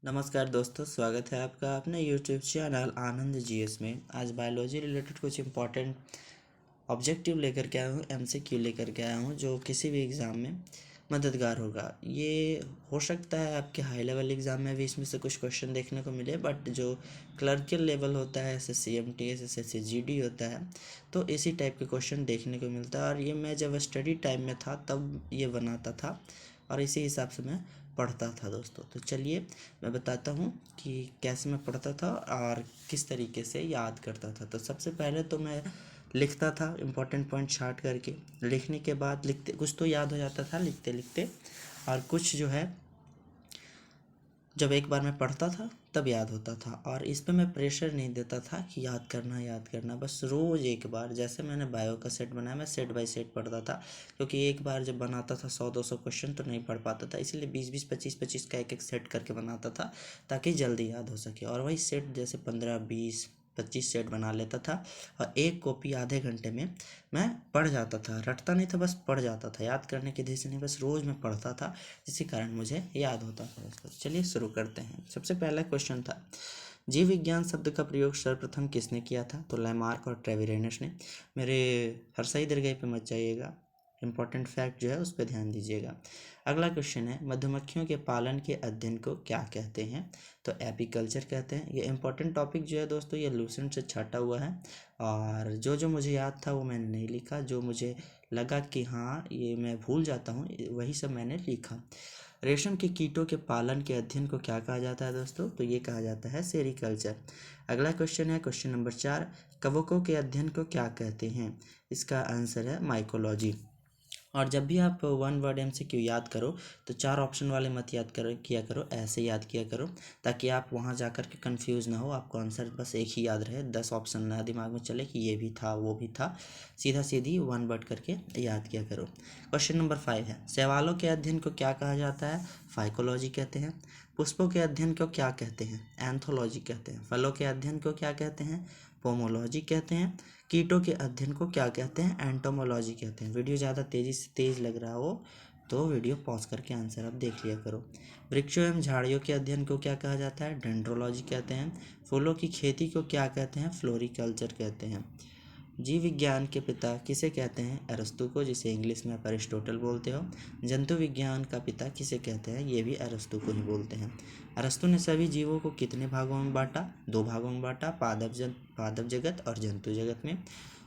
नमस्कार दोस्तों, स्वागत है आपका अपने यूट्यूब चैनल आनंद जीएस में। आज बायोलॉजी रिलेटेड कुछ इंपॉर्टेंट ऑब्जेक्टिव लेकर के आया हूँ, एमसीक्यू लेकर के आया हूँ जो किसी भी एग्ज़ाम में मददगार होगा। ये हो सकता है आपके हाई लेवल एग्ज़ाम में भी इसमें से कुछ क्वेश्चन देखने को मिले, बट जो क्लर्कियल लेवल होता है, एसएससी एमटीएस एसएससी जीडी होता है, तो इसी टाइप के क्वेश्चन देखने को मिलता है। और ये मैं जब स्टडी टाइम में था तब ये बनाता था और इसी हिसाब से मैं पढ़ता था दोस्तों। तो चलिए मैं बताता हूँ कि कैसे मैं पढ़ता था और किस तरीके से याद करता था। तो सबसे पहले तो मैं लिखता था इंपॉर्टेंट पॉइंट छाट करके। लिखने के बाद लिखते कुछ तो याद हो जाता था लिखते लिखते, और कुछ जो है जब एक बार मैं पढ़ता था तब याद होता था। और इस पे मैं प्रेशर नहीं देता था कि याद करना, बस रोज़ एक बार। जैसे मैंने बायो का सेट बनाया, मैं सेट बाय सेट पढ़ता था, क्योंकि एक बार जब बनाता था 100-200 क्वेश्चन तो नहीं पढ़ पाता था, इसलिए 20-20 25-25 का एक एक सेट करके बनाता था ताकि जल्दी याद हो सके। और वही सेट जैसे 15-20-25 सेट बना लेता था और एक कॉपी आधे घंटे में मैं पढ़ जाता था। रटता नहीं था, बस पढ़ जाता था। याद करने की धीरे से नहीं, बस रोज़ मैं पढ़ता था, इसी कारण मुझे याद होता था दोस्तों। चलिए शुरू करते हैं। सबसे पहला क्वेश्चन था, जीव विज्ञान शब्द का प्रयोग सर्वप्रथम किसने किया था? तो लैमार्क और ट्रेविरेनस ने। मेरे हर्षाई दीर्घई पे मत जाइएगा, इंपॉर्टेंट फैक्ट जो है उस पर ध्यान दीजिएगा। अगला क्वेश्चन है, मधुमक्खियों के पालन के अध्ययन को क्या कहते हैं? तो एपीकल्चर कहते हैं। ये इंपॉर्टेंट टॉपिक जो है दोस्तों, ये लूसेंट से छाटा हुआ है, और जो मुझे याद था वो मैंने नहीं लिखा। जो मुझे लगा कि हाँ ये मैं भूल जाता हूँ, वही सब मैंने लिखा। रेशम के कीटों के पालन के अध्ययन को क्या कहा जाता है दोस्तों? तो ये कहा जाता है सेरिकल्चर। अगला क्वेश्चन है क्वेश्चन नंबर 4, कवकों के अध्ययन को क्या कहते हैं? इसका आंसर है माइकोलॉजी। और जब भी आप वन वर्ड एमसीक्यू याद करो तो 4 ऑप्शन वाले मत याद किया करो, ऐसे याद किया करो ताकि आप वहाँ जाकर के कंफ्यूज ना हो, आपको आंसर बस एक ही याद रहे, 10 ऑप्शन ना दिमाग में चले कि ये भी था वो भी था। सीधा सीधी वन वर्ड करके याद किया करो। क्वेश्चन नंबर 5 है, शैवालों के अध्ययन को क्या कहा जाता है? फाइकोलॉजी कहते हैं। पुष्पों के अध्ययन को क्या कहते हैं? एंथोलॉजी कहते हैं। फलों के अध्ययन को क्या कहते हैं? पोमोलॉजी कहते हैं। कीटों के अध्ययन को क्या कहते हैं? एंटोमोलॉजी कहते हैं। वीडियो ज़्यादा तेज़ लग रहा हो तो वीडियो पॉज करके आंसर आप देख लिया करो। वृक्षों एवं झाड़ियों के अध्ययन को क्या कहा जाता है? डेंड्रोलॉजी कहते हैं। फूलों की खेती को क्या कहते हैं? फ्लोरिकल्चर कहते हैं। जीव विज्ञान के पिता किसे कहते हैं? अरस्तु को, जिसे इंग्लिश में आप अरिस्टोटल बोलते हो। जंतु विज्ञान का पिता किसे कहते हैं? ये भी अरस्तु को ही बोलते हैं। अरस्तु ने सभी जीवों को कितने भागों में बांटा? 2 भागों में बांटा, पादप जगत और जंतु जगत में।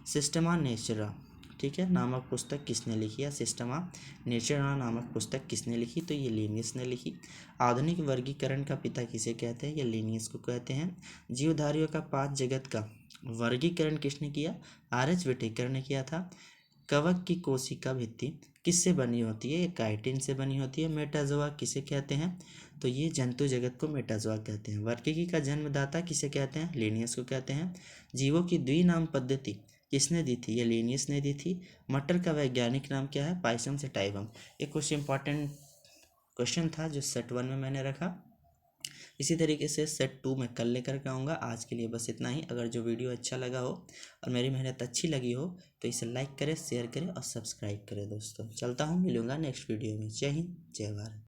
सिस्टमा नेचुरा, ठीक है, नामक पुस्तक किसने लिखी है? सिस्टमा नेचुरा नामक पुस्तक किसने लिखी? तो ये लिनियस ने लिखी। आधुनिक वर्गीकरण का पिता किसे कहते हैं? ये लिनियस को कहते हैं। जीवधारियों का 5 जगत का वर्गीकरण किसने किया? आर.एच. व्हिटेकर ने किया था। कवक की कोशिका भित्ति किससे बनी होती है? ये काइटिन से बनी होती है। मेटाजोआ किसे कहते हैं? तो ये जंतु जगत को मेटाजोआ कहते हैं। वर्गीकी का जन्मदाता किसे कहते हैं? लिनियस को कहते हैं। जीवों की द्विनाम पद्धति किसने दी थी? ये लिनियस ने दी थी। मटर का वैज्ञानिक नाम क्या है? Pisum sativum. एक कुछ इंपॉर्टेंट क्वेश्चन था जो सेट 1 में मैंने रखा। इसी तरीके से सेट 2 में कल लेकर के आऊँगा। आज के लिए बस इतना ही। अगर जो वीडियो अच्छा लगा हो और मेरी मेहनत अच्छी लगी हो तो इसे लाइक करें, शेयर करें और सब्सक्राइब करें दोस्तों। चलता हूँ, मिलूँगा नेक्स्ट वीडियो में। जय हिंद, जय भारत।